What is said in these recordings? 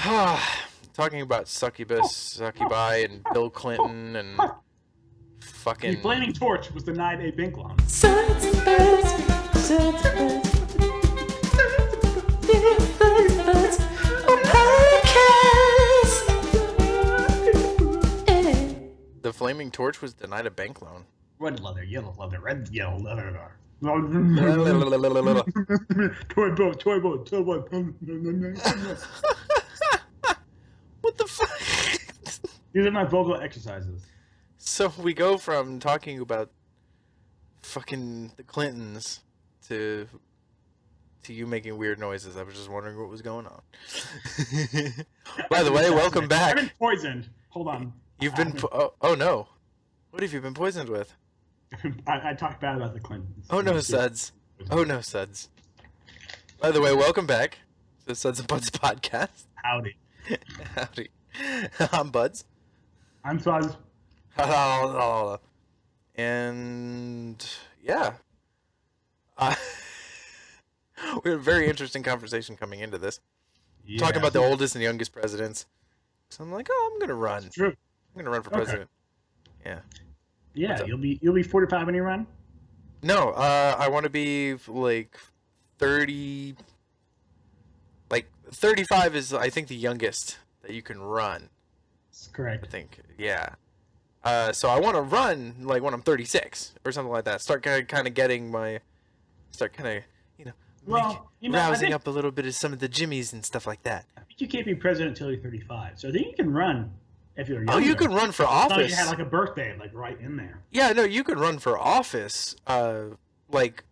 Talking about succubi, and Bill Clinton and The fucking. flaming torch was denied a bank loan. Suds and buds, suds and buds, buds, on podcast. The flaming torch was denied a bank loan. Red leather, yellow leather, red, yellow leather. Toy boat. What the fuck? These are my vocal exercises. So we go from talking about fucking the Clintons to you making weird noises. I was just wondering what was going on. By the way, welcome back. I've been poisoned. Hold on. You've been oh no. What have you been poisoned with? I talked bad about the Clintons. Oh no, Suds. Oh no, Suds. By the way, welcome back to the Suds and Buds podcast. Howdy. Howdy. I'm Buds. I'm Suds. And yeah. We had a very interesting conversation coming into this. Yeah. Talking about the oldest and youngest presidents. So I'm like, oh, I'm gonna run. It's true. I'm gonna run for president. Yeah. Yeah, you'll be 45 when you run. No, I want to be like 30. Like 35 is, I think, the youngest that you can run. That's correct. I think, yeah. So I want to run like when I'm 36 or something like that. Start kind of getting my, rousing up a little bit of some of the jimmies and stuff like that. I think you can't be president until you're 35. So I think you can run if you're younger. Oh, you can run for office. No, you had like a birthday, like right in there. Yeah, no, you can run for office, like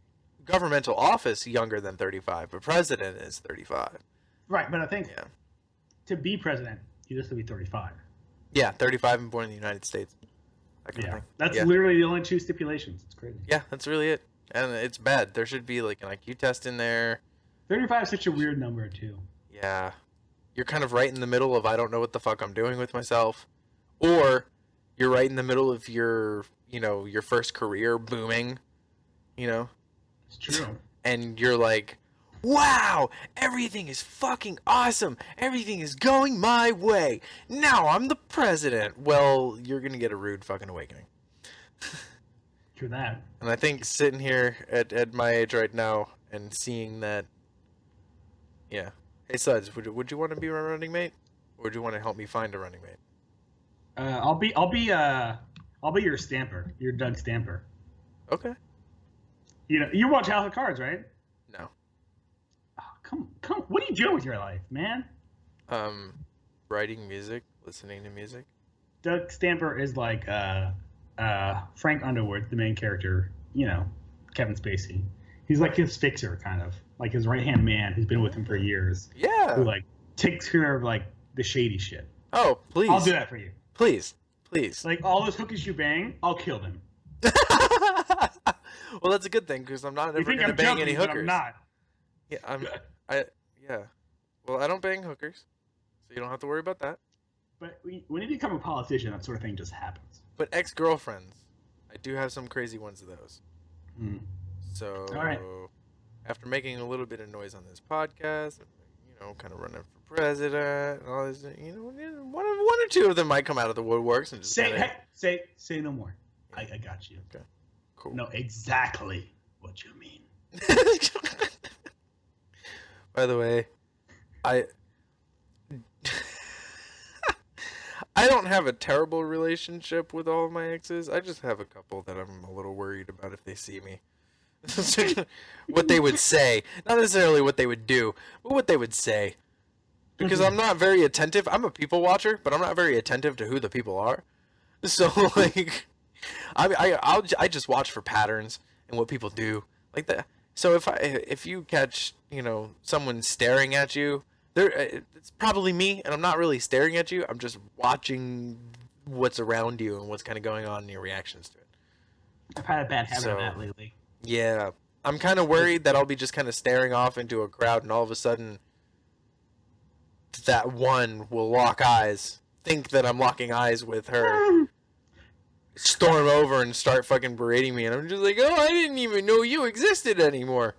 governmental office, younger than 35. But president is 35. Right, but I think to be president, you just have to be 35. Yeah, 35 and born in the United States. That kind of thing. That's literally the only two stipulations. It's crazy. Yeah, that's really it. And it's bad. There should be like an IQ test in there. 35 is such a weird number too. Yeah. You're kind of right in the middle of I don't know what the fuck I'm doing with myself. Or you're right in the middle of your first career booming, It's true. And you're like, wow, everything is fucking awesome. Everything is going my way. Now I'm the president. Well, you're going to get a rude fucking awakening. True that. And I think sitting here at my age right now and seeing that, yeah. Hey, Suds, would you want to be my running mate? Or would you want to help me find a running mate? I'll be your stamper, your Doug Stamper. Okay. You watch House of Cards, right? No. Oh, come, what are you doing with your life, man? Writing music, listening to music. Doug Stamper is like Frank Underwood, the main character. Kevin Spacey. He's like his fixer, kind of like his right hand man who's been with him for years. Yeah. Who like takes care of like the shady shit. Oh, please. I'll do that for you. Please. Like all those hookers you bang, I'll kill them. Well, that's a good thing because I'm not ever going to bang any hookers. I'm not. Yeah, yeah. Well, I don't bang hookers, so you don't have to worry about that. But when you become a politician, that sort of thing just happens. But ex-girlfriends, I do have some crazy ones of those. Mm. So, all right. After making a little bit of noise on this podcast, kind of running for president and all this, one or two of them might come out of the woodworks and just say no more. Yeah. I got you. Okay. Cool. Know exactly what you mean. By the way, I don't have a terrible relationship with all of my exes. I just have a couple that I'm a little worried about if they see me. What they would say. Not necessarily what they would do, but what they would say. Because I'm not very attentive. I'm a people watcher, but I'm not very attentive to who the people are. So, like, I just watch for patterns and what people do. Like that. So if you catch, someone staring at you, it's probably me, and I'm not really staring at you. I'm just watching what's around you and what's kind of going on and your reactions to it. I've had a bad habit of that lately. Yeah. I'm kind of worried that I'll be just kind of staring off into a crowd, and all of a sudden that one will lock eyes, think that I'm locking eyes with her, storm over and start fucking berating me, and I'm just like, oh, I didn't even know you existed anymore.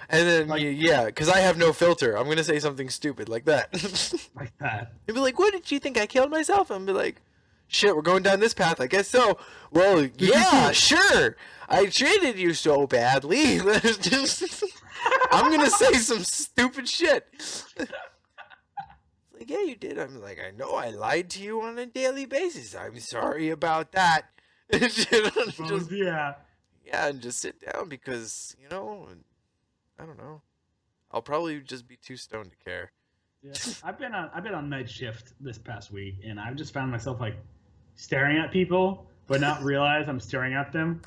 And then, Like- yeah, because I have no filter. I'm going to say something stupid like that. Like that. They'd be like, what did you think I killed myself? And be like, shit, we're going down this path. I guess so. Well, yeah, sure. I treated you so badly. I'm going to say some stupid shit. Like, yeah, you did. I'm like, I know I lied to you on a daily basis. I'm sorry about that. Just, Yeah. yeah, and just sit down because, you know, I don't know. I'll probably just be too stoned to care. Yeah. I've been on night shift this past week, and I've just found myself like staring at people, but not realize I'm staring at them.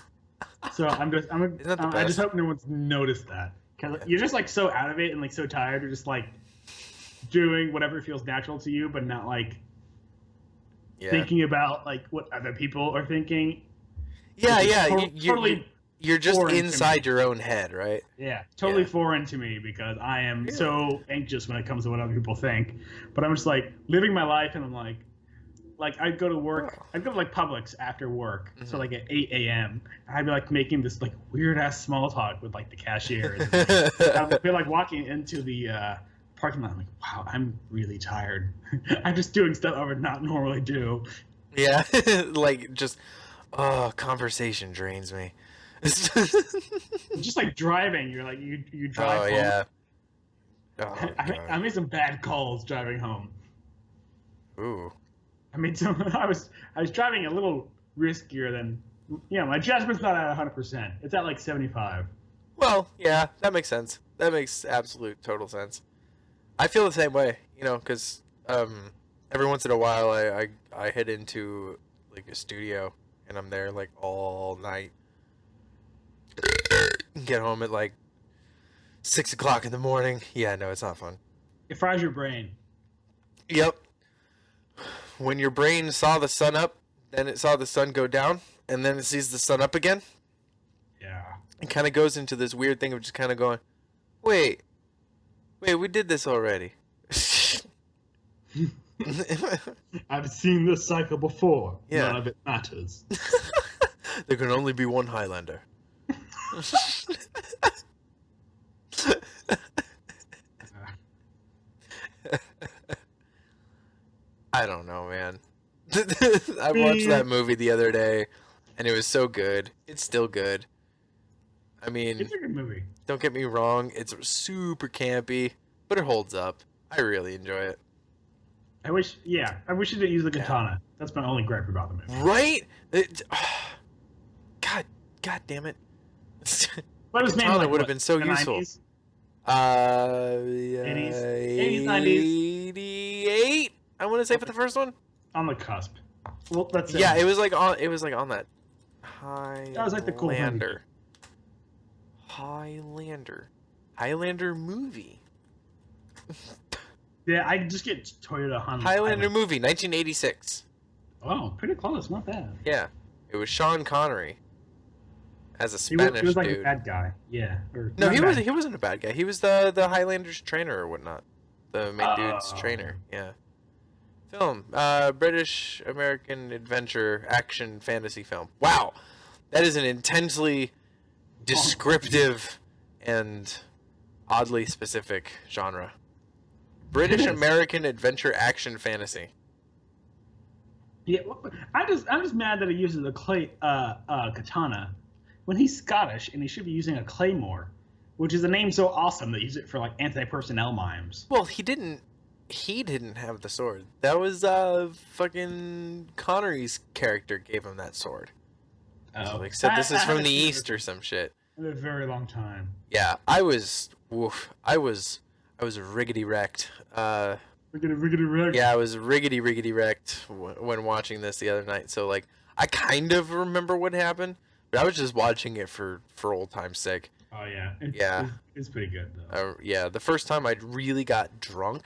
So I just hope no one's noticed that, because you're just like so out of it and like so tired. You're just like doing whatever feels natural to you, but not like thinking about like what other people are thinking. Yeah, yeah. Totally. You're just foreign to inside me. your own head, right? Yeah, totally Yeah. foreign to me because I am Really? so anxious when it comes to what other people think. But I'm just like living my life, and I'm like I'd go to work. Oh. I'd go to like Publix after work, so Mhm. like at 8 a.m. I'd be like making this like weird ass small talk with like the cashier. And, I'd be like walking into the parking lot. I'm like, wow, I'm really tired. I'm just doing stuff I would not normally do. Yeah, like just, conversation drains me. Just like driving, you're like you drive. Oh home. yeah. Oh, I God. made some bad calls driving home. Ooh. I made some. I was driving a little riskier than, my judgment's not at 100%. It's at like 75. Well, yeah, that makes sense. That makes absolute total sense. I feel the same way, because every once in a while I head into like a studio and I'm there like all night. Get home at like 6 o'clock in the morning. Yeah, no, it's not fun. It fries your brain. Yep. When your brain saw the sun up, then it saw the sun go down, and then it sees the sun up again, Yeah. it kind of goes into this weird thing of just kind of going, wait, we did this already. I've seen this cycle before. Yeah. None of it matters. There can only be one Highlander. I don't know, man. I watched that movie the other day, and it was so good. It's still good. I mean, It's a good movie. don't get me wrong, it's super campy, but it holds up. I really enjoy it. I wish you didn't use the katana. That's my only gripe about the movie. Right? God damn it. But it was made in, Katana like, would have what, been so the useful. 90s? Yeah, 80s, 90s. 88. I want to say for the first one. On the cusp. Well, that's it. Yeah, it was like on that Highlander. That was like the cool movie. Highlander movie. Yeah, I just get Toyota Honda. Highlander movie, 1986. Oh, pretty close. Not bad. Yeah, it was Sean Connery as a He was, Spanish he was like dude. a bad guy. Yeah. Or No, not he bad. wasn't a bad guy. He was the Highlanders trainer or whatnot. The main dude's trainer. Yeah. Film. British American adventure action fantasy film. Wow. That is an intensely descriptive and oddly specific genre. British is. American adventure action fantasy. Yeah, I'm just mad that he uses a katana when he's Scottish and he should be using a claymore, which is a name so awesome they use it for like anti-personnel mimes. Well, he didn't have the sword. That was fucking Connery's character gave him that sword. So, like said this is from the East or some shit. In a very long time. Yeah, I was riggedy wrecked. Riggedy. Yeah, I was riggedy wrecked when watching this the other night. So like, I kind of remember what happened, but I was just watching it for old time's sake. Oh yeah. It's pretty good though. Yeah, the first time I really got drunk,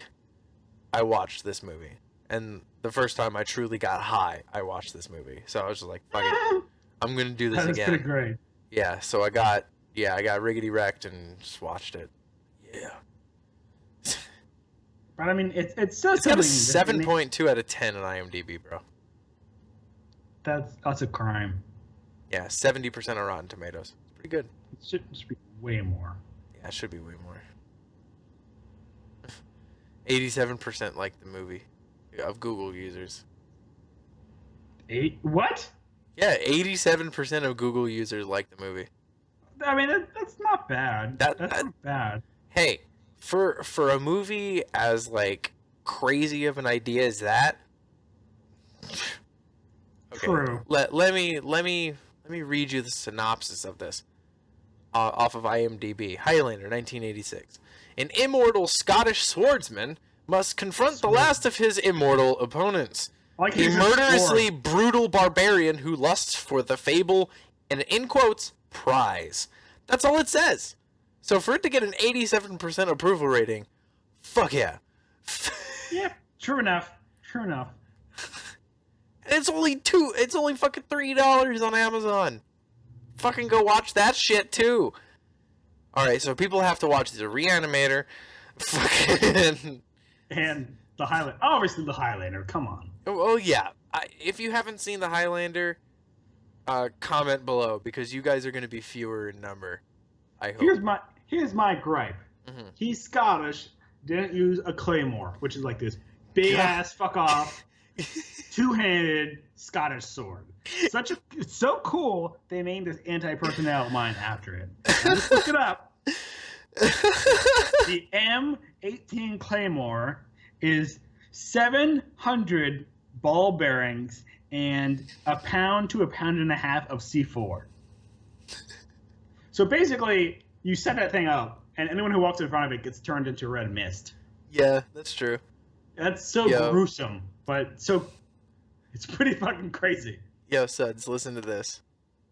I watched this movie, and the first time I truly got high, I watched this movie. So I was just like, fuck it, I'm gonna do this That's again. pretty great. Yeah, so I got riggedy wrecked and just watched it. Yeah. But I mean, it's still It's got a something that- 7.2 out of 10 on IMDb, bro. That's a crime. Yeah, 70% on Rotten Tomatoes. It's pretty good. It should be way more. Yeah. Yeah, it should be way more. 87% like the movie of Google users. What? Yeah, 87% of Google users like the movie. I mean, that's not bad. That's not bad. Hey, for a movie as like crazy of an idea as that. Okay, True. Let me read you the synopsis of this. Off of IMDb. Highlander, 1986. An immortal Scottish swordsman must confront the last of his immortal opponents. Like A murderously brutal barbarian who lusts for the fable and, in quotes, prize. That's all it says. So for it to get an 87% approval rating, fuck yeah. Yeah, true enough. True enough. And it's only fucking $3 on Amazon. Fucking go watch that shit too. Alright, so people have to watch The Reanimator. Fucking... And the Highlander. Obviously the Highlander, come on. Oh yeah. If you haven't seen The Highlander, comment below, because you guys are going to be fewer in number. I hope. Here's my gripe. Mm-hmm. He's Scottish, didn't use a claymore, which is like this big ass fuck off, two-handed Scottish sword. It's so cool they named this anti-personnel mine after it. Just look it up. The M18 Claymore is 700 ball bearings and a pound to a pound and a half of C4. So basically, you set that thing up, and anyone who walks in front of it gets turned into red mist. Yeah, that's true. That's so gruesome, but it's pretty fucking crazy. Yo, Suds, listen to this.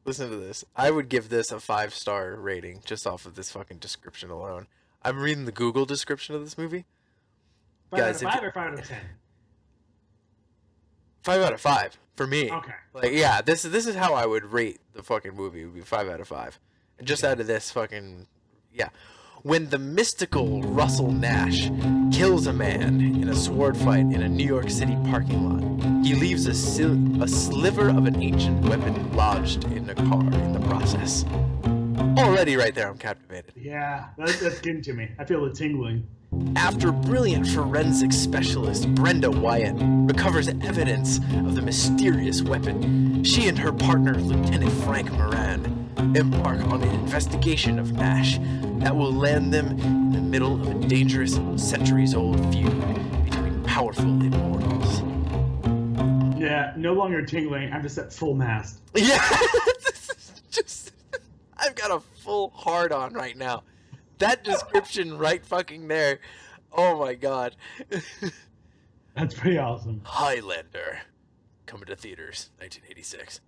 Listen to this. I would give this a 5-star rating just off of this fucking description alone. I'm reading the Google description of this movie. 5 out of 5 or 5 out of 10? 5 out of 5 for me. Okay. Like, yeah, this is how I would rate the fucking movie. It would be 5 out of 5. And just out of this fucking, yeah. When the mystical Russell Nash kills a man in a sword fight in a New York City parking lot, he leaves a sliver of an ancient weapon lodged in a car in the process. Already right there, I'm captivated. Yeah, that's getting to me. I feel the tingling. After brilliant forensic specialist Brenda Wyatt recovers evidence of the mysterious weapon, she and her partner, Lieutenant Frank Moran, embark on an investigation of Nash that will land them in the middle of a dangerous, centuries-old feud between powerful immortals. Yeah, no longer tingling. I'm just at full mast. Yeah, just I've got a full hard-on right now. That description right fucking there. Oh my god. That's pretty awesome. Highlander. Coming to theaters, 1986.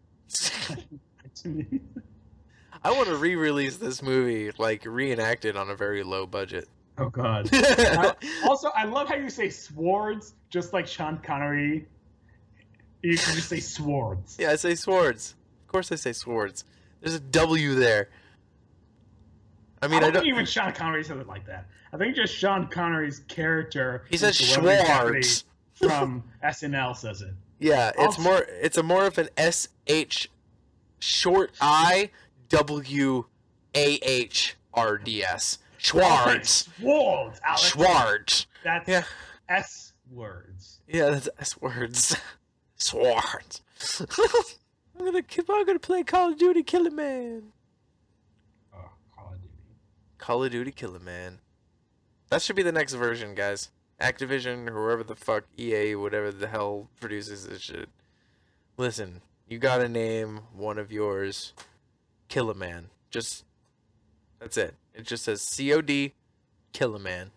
I want to re-release this movie, like reenacted on a very low budget. Oh god. Also, I love how you say swords, just like Sean Connery. You can just say swords. Yeah, I say swords. Of course I say swords. There's a W there. I mean, I don't think even Sean Connery said it like that. I think just Sean Connery's character. He says Schwartz from SNL says it. Yeah, it's more of an SH short I W A H R D S. Schwartz. Schwartz, Alex. Schwartz. That's S words. Yeah, that's S words. Schwartz. I'm gonna play Call of Duty Killer Man. Call of Duty Killer Man. That should be the next version, guys. Activision, or whoever the fuck, EA, whatever the hell produces this shit. Listen, you gotta name one of yours Killer Man. That's it. It just says COD Killer Man.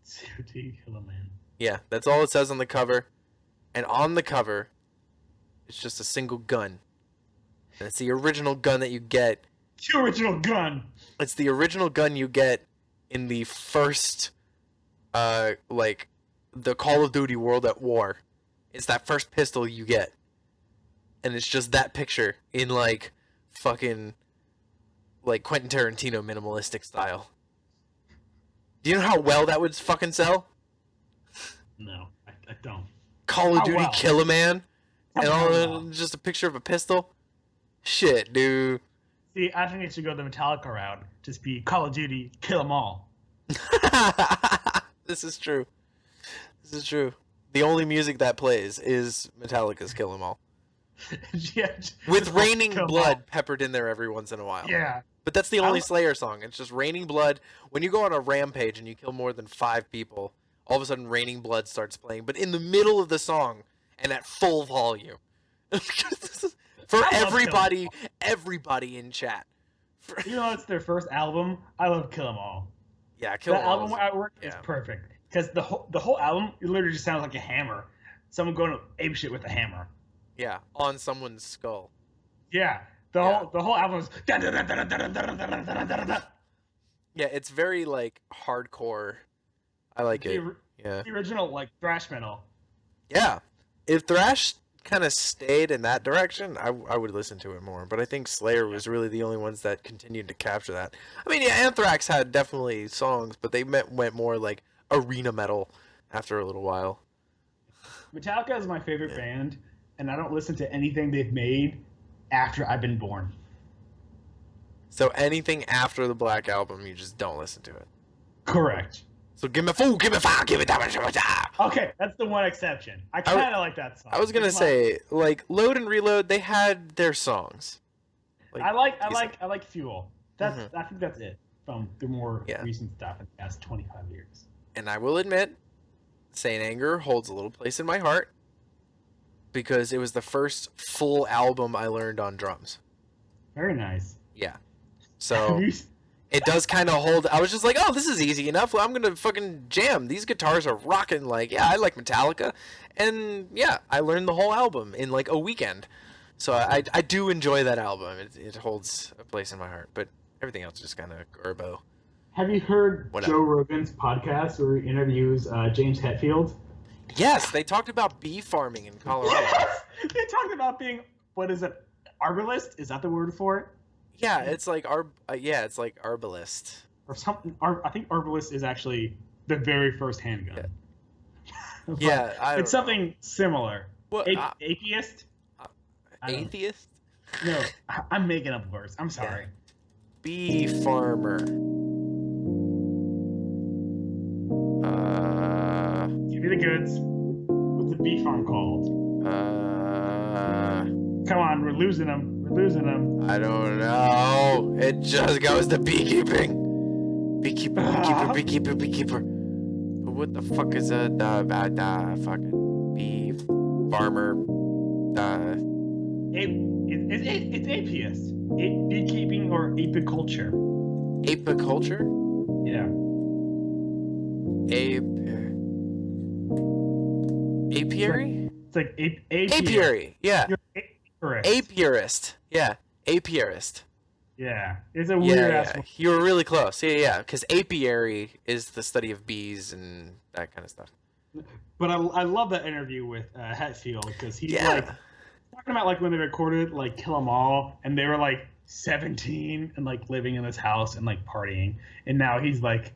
COD Killer Man. Yeah, that's all it says on the cover. And on the cover, it's just a single gun. And it's the original gun that you get. The original gun. It's the original gun you get in the first, like, the Call of Duty World at War. It's that first pistol you get. And it's just that picture in, like, fucking, like, Quentin Tarantino minimalistic style. Do you know how well that would fucking sell? No, I don't. Call of Duty Killer Man? And all just a picture of a pistol? Shit, dude. See, I think they should go the Metallica route. Just be Call of Duty, kill them all. This is true. This is true. The only music that plays is Metallica's "Kill 'Em All," Yeah, with "Raining Kill 'em Blood" all. peppered in there every once in a while. Yeah. But that's the only I'm- Slayer song. It's just "Raining Blood." When you go on a rampage and you kill more than 5 people, all of a sudden "Raining Blood" starts playing, but in the middle of the song and at full volume. For I love everybody in chat. Even though it's their first album, I love Kill 'Em All. Yeah, Kill That 'Em All album is- artwork is yeah. perfect because the whole album it literally just sounds like a hammer. Someone going ape shit with a hammer. Yeah, on someone's skull. Yeah, Yeah. the whole album is. Yeah, it's very like hardcore. I like it. Yeah. The original like thrash metal. Yeah. If Thrash kind of stayed in that direction, I would listen to it more. But I think Slayer was really the only ones that continued to capture that. I mean, yeah, Anthrax had definitely songs, but they went more like arena metal after a little while. Metallica is my favorite band, and I don't listen to anything they've made after I've been born. So anything after the Black Album, you just don't listen to it. Correct. So give me fool, give me fire, give me damage. Okay, that's the one exception. I kind of like that song. I was gonna It's say, like, Load and Reload, they had their songs. I like Fuel. That's Mhm. I think that's it from the more Yeah. recent stuff in the past 25 years. And I will admit, Saint Anger holds a little place in my heart because it was the first full album I learned on drums. Very nice. Yeah. Have So you- it does kind of hold. I was just like, oh, this is easy enough. I'm going to fucking jam. These guitars are rocking. Like, yeah, I like Metallica. And yeah, I learned the whole album in like a weekend. So I do enjoy that album. It holds a place in my heart. But everything else is just kind of garbo. Have you heard What Joe Rogan's podcast where he interviews James Hetfield? Yes, they talked about bee farming in Colorado. Yes! They talked about being, what is it, arborist? Is that the word for it? Yeah, it's like it's like arbalist. Or something. I think arborist is actually the very first handgun. But Yeah, I don't it's something similar. What? Atheist? I don't know. Atheist? No, I'm making up words. I'm sorry. Bee farmer. Give me the goods. What's the bee farm called? Come on, we're losing them. We're losing them. I don't know. It just goes to beekeeping. Beekeeper. But what the fuck is a fucking bee farmer? It's atheist. Beekeeping or apiculture. Apiculture? Yeah. Apiary? It's like Apiary. Yeah. You're correct. Apiarist. Yeah. Apiarist. Yeah. It's a weird ass. Yeah. You were really close. Yeah. Because apiary is the study of bees and that kind of stuff. But I love that interview with Hetfield because he's Yeah. like talking about like when they recorded like Kill 'Em All and they were like 17 and like living in this house and like partying, and now he's like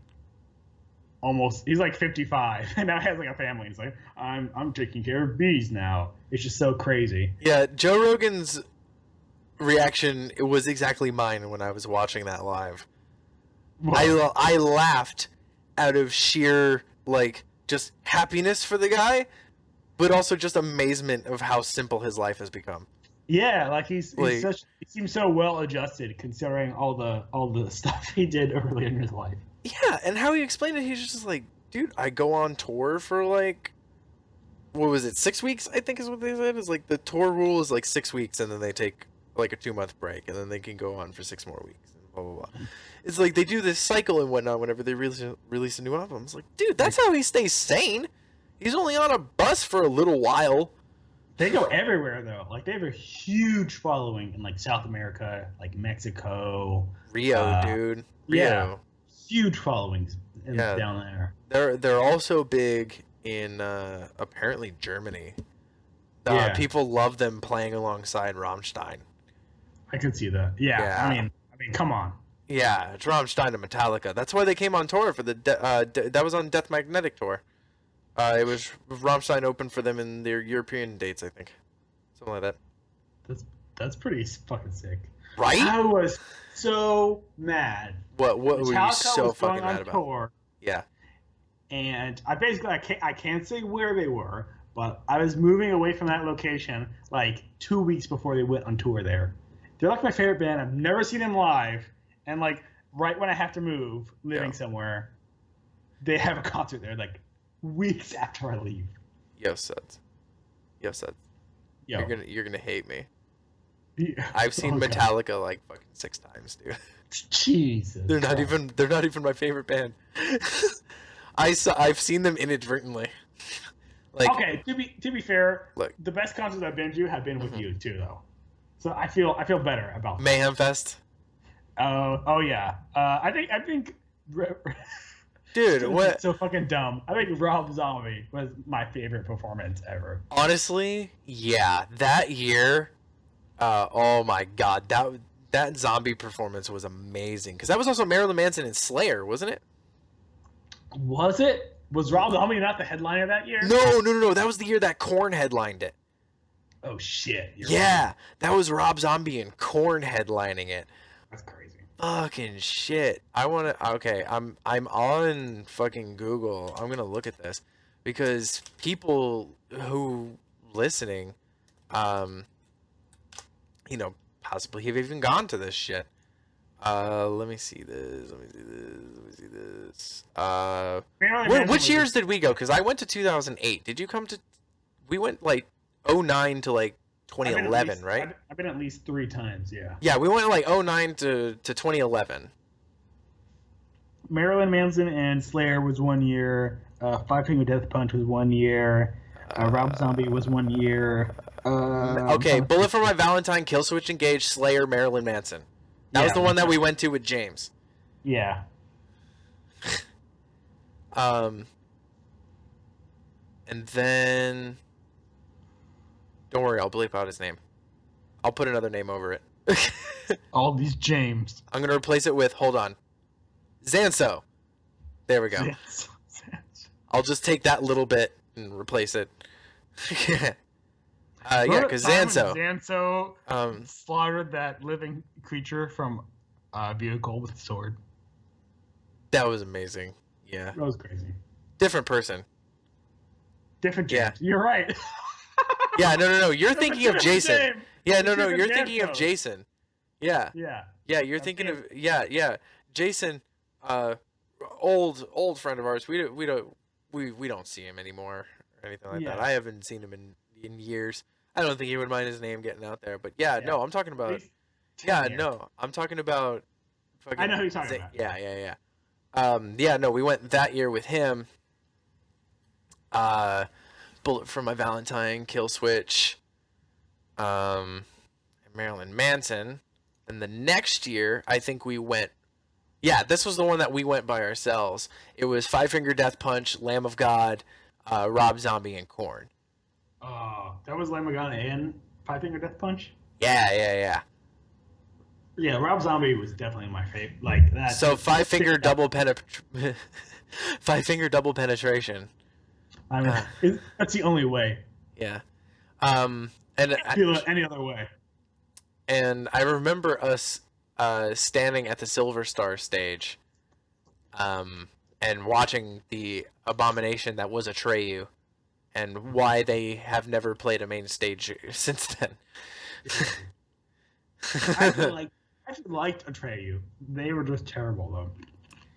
he's like 55 and now he has like a family. He's like, I'm taking care of bees now. It's just so crazy. Yeah, Joe Rogan's reaction, it was exactly mine when I was watching that live. I laughed out of sheer like just happiness for the guy, but also just amazement of how simple his life has become. Yeah, like he Like- seems so well adjusted considering all the stuff he did early in his life. Yeah, and how he explained it, he's just like, dude, I go on tour for like, what was it, 6 weeks? I think is what they said. Is like the tour rule is like 6 weeks, and then they take like a 2-month break, and then they can go on for 6 more weeks. And blah blah blah. It's like they do this cycle and whatnot whenever they release a new album. It's like, dude, that's how he stays sane. He's only on a bus for a little while. They go everywhere though. Like they have a huge following in like South America, like Mexico. Rio, dude. Rio. Yeah. Huge followings Yeah. down there. They're also big in apparently Germany. Yeah. People love them playing alongside Rammstein. I could see that. Yeah. Yeah. I mean, come on. Yeah, it's Rammstein and Metallica. That's why they came on tour for the that was on Death Magnetic tour. It was Rammstein opened for them in their European dates, I think, something like that. That's pretty fucking sick. Right? I was so mad. What were you Metallica so was fucking going on mad about? tour, Yeah. and I can't say where they were, but I was moving away from that location like 2 weeks before they went on tour there. They're like my favorite band. I've never seen them live, and like right when I have to move, living somewhere, they have a concert there like weeks after I leave. Yo, Suds. Yo, Suds. Yo. You're gonna hate me. Yeah. I've seen God. Metallica like fucking 6 times, dude. Jesus. They're not Christ. even my favorite band. I've seen them inadvertently. Like, okay, to be fair, look, the best concerts I've been to have been with you too, though. So I feel better about that. Mayhem Fest. Oh yeah. I think. Dude, what? So fucking dumb. I think Rob Zombie was my favorite performance ever. Honestly, yeah, that year. Oh my god, that zombie performance was amazing. Because that was also Marilyn Manson and Slayer, wasn't it? Was it? Was Rob Zombie not the headliner that year? No. That was the year that Korn headlined it. Oh shit. Yeah, right. that was Rob Zombie and Korn headlining it. That's crazy. Fucking shit. Okay, I'm on fucking Google. I'm gonna look at this because people who listening, possibly have even gone to this shit. Let me see this. Which years did we go? Because I went to 2008. Did you come to? We went like 09 to like 2011, right? I've been at least 3 times, yeah. Yeah, we went like 09 to 2011. Marilyn Manson and Slayer was 1 year. Five Finger Death Punch was 1 year. Rob Zombie was 1 year. Okay, Bullet for My Valentine, Killswitch Engage, Slayer, Marilyn Manson. That was the one that we went to with James. Yeah. And then... Don't worry, I'll bleep out his name. I'll put another name over it. All these James. I'm going to replace it with, hold on, Zanso. There we go. Zanso. I'll just take that little bit and replace it. Yeah, because Zanso slaughtered that living creature from a vehicle with a sword. That was amazing. Yeah. That was crazy. Different person. Different James. Yeah. You're right. Yeah, no. You're thinking of Jason. James. Yeah, no. You're thinking of Jason. Yeah. Yeah. Yeah, you're thinking of Jason, old friend of ours. We don't see him anymore or anything like that. I haven't seen him in years. I don't think he would mind his name getting out there. But no, I'm talking about. I'm talking about. I know who you're talking about. Yeah. No, we went that year with him. Bullet for My Valentine, Killswitch, and Marilyn Manson. And the next year, I think we went. Yeah, this was the one that we went by ourselves. It was Five Finger Death Punch, Lamb of God, Rob Zombie, and Korn. Oh, that was Lamb of God and Five Finger Death Punch? Yeah. Yeah, Rob Zombie was definitely my favorite. Like that. So Five Finger Double Penetration. I mean, that's the only way. Yeah. And any other way. And I remember us standing at the Silver Star stage, and watching the abomination that was Atreyu, and why they have never played a main stage since then. I actually liked Atreyu. They were just terrible though.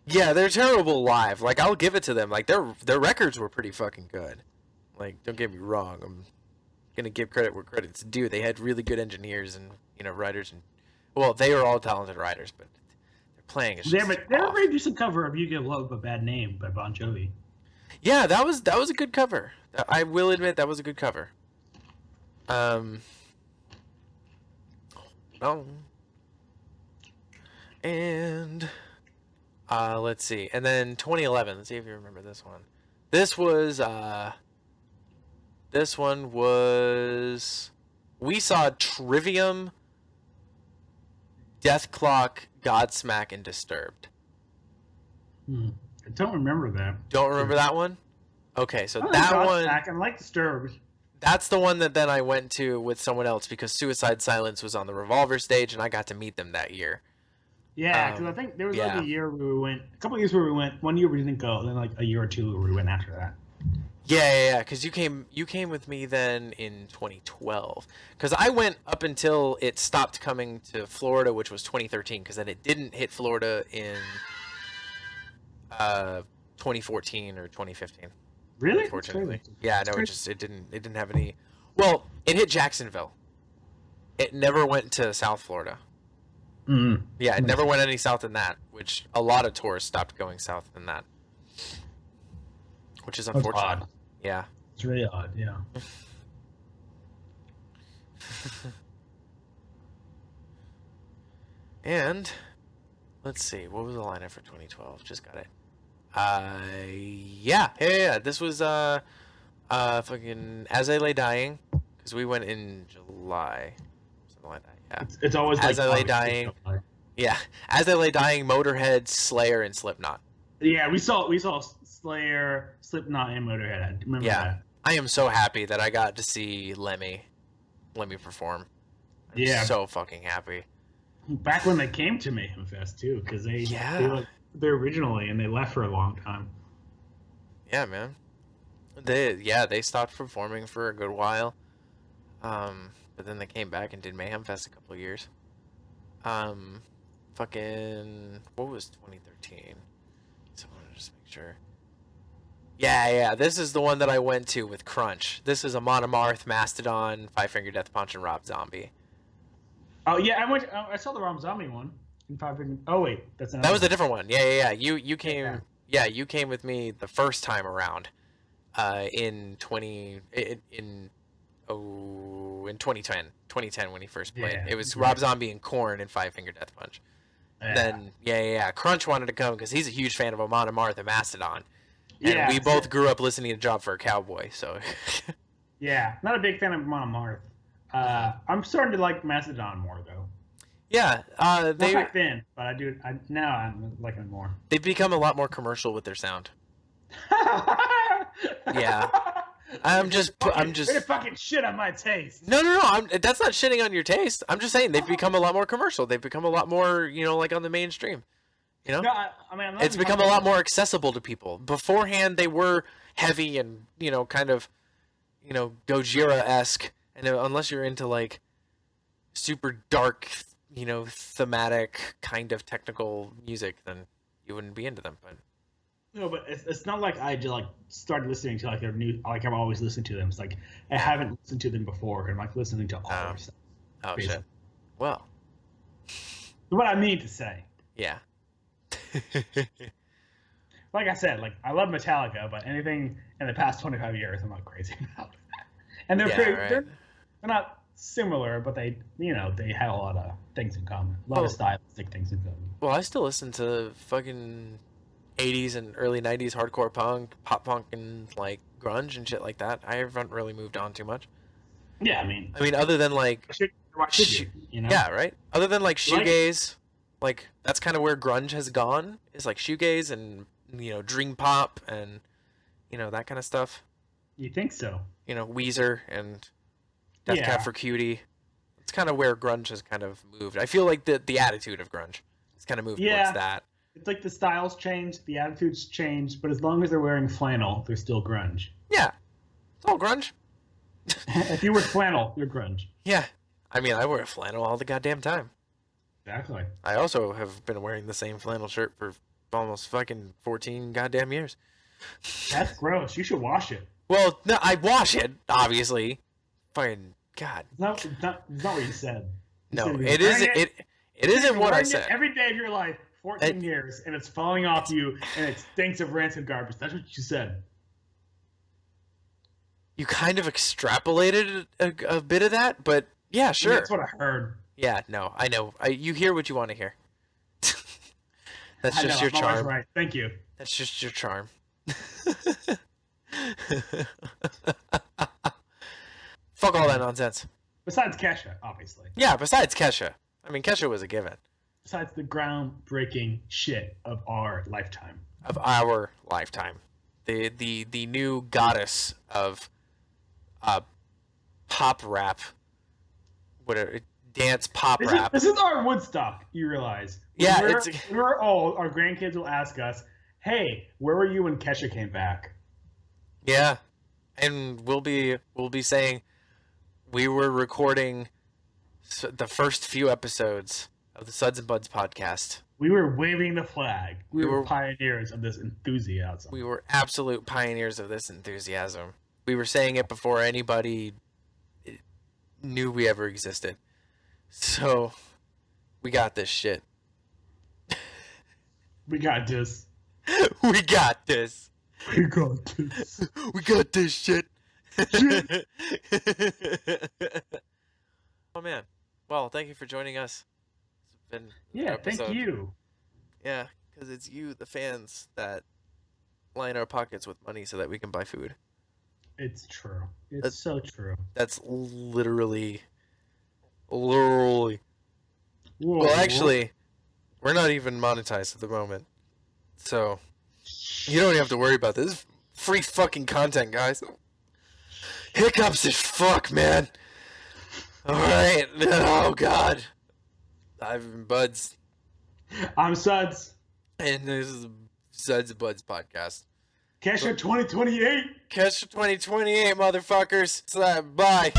Yeah, they're terrible live. Like, I'll give it to them. Like, their records were pretty fucking good. Like, don't get me wrong. I'm gonna give credit where credit's due. They had really good engineers and writers, and well, they were all talented writers, but their playing is just they were ready to do some cover of "You Give Love a Bad Name" by Bon Jovi. Yeah, that was a good cover. I will admit that was a good cover. And let's see. And then 2011. Let's see if you remember this one. This one was we saw Trivium, Death Clock, Godsmack, and Disturbed. I don't remember that. Don't remember that one? Okay, so I that one. I like Disturbed. That's the one that then I went to with someone else because Suicide Silence was on the Revolver stage, and I got to meet them that year. Yeah, because I think there was like yeah. a year where we went, a couple of years where we went. 1 year we didn't go, then like a year or two where we went after that. Yeah. Because you came with me then in 2012. Because I went up until it stopped coming to Florida, which was 2013. Because then it didn't hit Florida in 2014 or 2015. Really? Unfortunately, yeah. No, it didn't have any. Well, it hit Jacksonville. It never went to South Florida. Mm-hmm. Yeah, it never went any south than that, which a lot of tours stopped going south than that. Which is unfortunate. That's odd. Yeah. It's really odd, yeah. And let's see, what was the lineup for 2012? Just got it. Yeah. This was fucking As I Lay Dying, because we went in July, something like that. Yeah. It's always As like I Lay Dying. Yeah, As I Lay Dying, Motorhead, Slayer, and Slipknot. Yeah, we saw Slayer, Slipknot, and Motorhead. I remember that. I am so happy that I got to see Lemmy perform. I'm so fucking happy. Back when they came to Mayhem Fest too, because they originally and they left for a long time. Yeah, man. They stopped performing for a good while, but then they came back and did Mayhem Fest a couple of years. Fucking what was 2013? So I want to just make sure. Yeah. This is the one that I went to with Crunch. This is Amon Amarth, Mastodon, Five Finger Death Punch, and Rob Zombie. Oh yeah, I saw the Rob Zombie one in Five Finger. Oh wait, that was a different one. Yeah. You came. Yeah, you came with me the first time around. In 2010 when he first played. It was Rob Zombie and Korn and Five Finger Death Punch. Then Crunch wanted to come because he's a huge fan of Amon Amarth and Mastodon. And we both grew up listening to Job for a Cowboy, so yeah, not a big fan of Amon Amarth. I'm starting to like Mastodon more though. Yeah, not back then, but now I'm liking it more. They've become a lot more commercial with their sound. Yeah. I'm just You're fucking shit on my taste. No. That's not shitting on your taste. I'm just saying they've become a lot more commercial. They've become a lot more, like on the mainstream. No, I mean, it's become a lot more accessible to people. Beforehand, they were heavy and kind of, Gojira-esque, and unless you're into like super dark, thematic kind of technical music, then you wouldn't be into them. But no, but it's not like I just like started listening to like their new, like I've always listened to them. It's like I haven't listened to them before, and I'm like listening to all their stuff. Oh basically. Shit. Well, what I mean to say. Yeah. Like I said, like I love Metallica, but anything in the past 25 years, I'm not crazy about. And they're not similar, but they have a lot of things in common, a lot of stylistic things in common. Well, I still listen to fucking 80s and early 90s hardcore punk, pop punk, and like grunge and shit like that. I haven't really moved on too much. Yeah, I mean, other than like, yeah, right. Other than like shoegaze, like that's kind of where grunge has gone. Is like shoegaze and dream pop and that kind of stuff. You think so? Weezer and Death Cab for Cutie. It's kind of where grunge has kind of moved. I feel like the attitude of grunge has kind of moved towards that. It's like the styles change, the attitudes change, but as long as they're wearing flannel, they're still grunge. Yeah, it's all grunge. If you wear flannel, you're grunge. Yeah, I wear flannel all the goddamn time. Exactly. I also have been wearing the same flannel shirt for almost fucking 14 goddamn years. That's gross. You should wash it. Well, no, I wash it, obviously. Fucking God. It's not what you said. It isn't what I said. Every day of your life, 14 years, and it's falling off you, and it stinks of rancid garbage. That's what you said. You kind of extrapolated a bit of that, but yeah, sure. That's what I heard. Yeah, no, I know. You hear what you want to hear. That's just your charm. Always right. Thank you. That's just your charm. Fuck all that nonsense. Besides Kesha, obviously. Yeah, besides Kesha. Kesha was a given. Besides the groundbreaking shit of our lifetime. The new goddess of pop rap, whatever, dance pop This rap. is our Woodstock. You realize? Yeah, when we're old, our grandkids will ask us, "Hey, where were you when Kesha came back?" Yeah, and we'll be saying we were recording the first few episodes of the Suds and Buds podcast. We were waving the flag. We were were pioneers of this enthusiasm. We were absolute pioneers of this enthusiasm. We were saying it before anybody knew we ever existed. So, we got this shit. We got this. We got this. We got this. We got this shit. Oh man. Well, thank you for joining us. It's been an Thank episode. you. Yeah, because it's you, the fans, that line our pockets with money so that we can buy food. It's true. It's so true. That's literally. Whoa. Well, actually, we're not even monetized at the moment, so you don't even have to worry about this. This is free fucking content, guys. Hiccups as fuck, man. All right. Oh God. I've been Buds, I'm Suds. and this is the Suds and Buds podcast. Kesha 2028. Catch 2028, motherfuckers. Bye.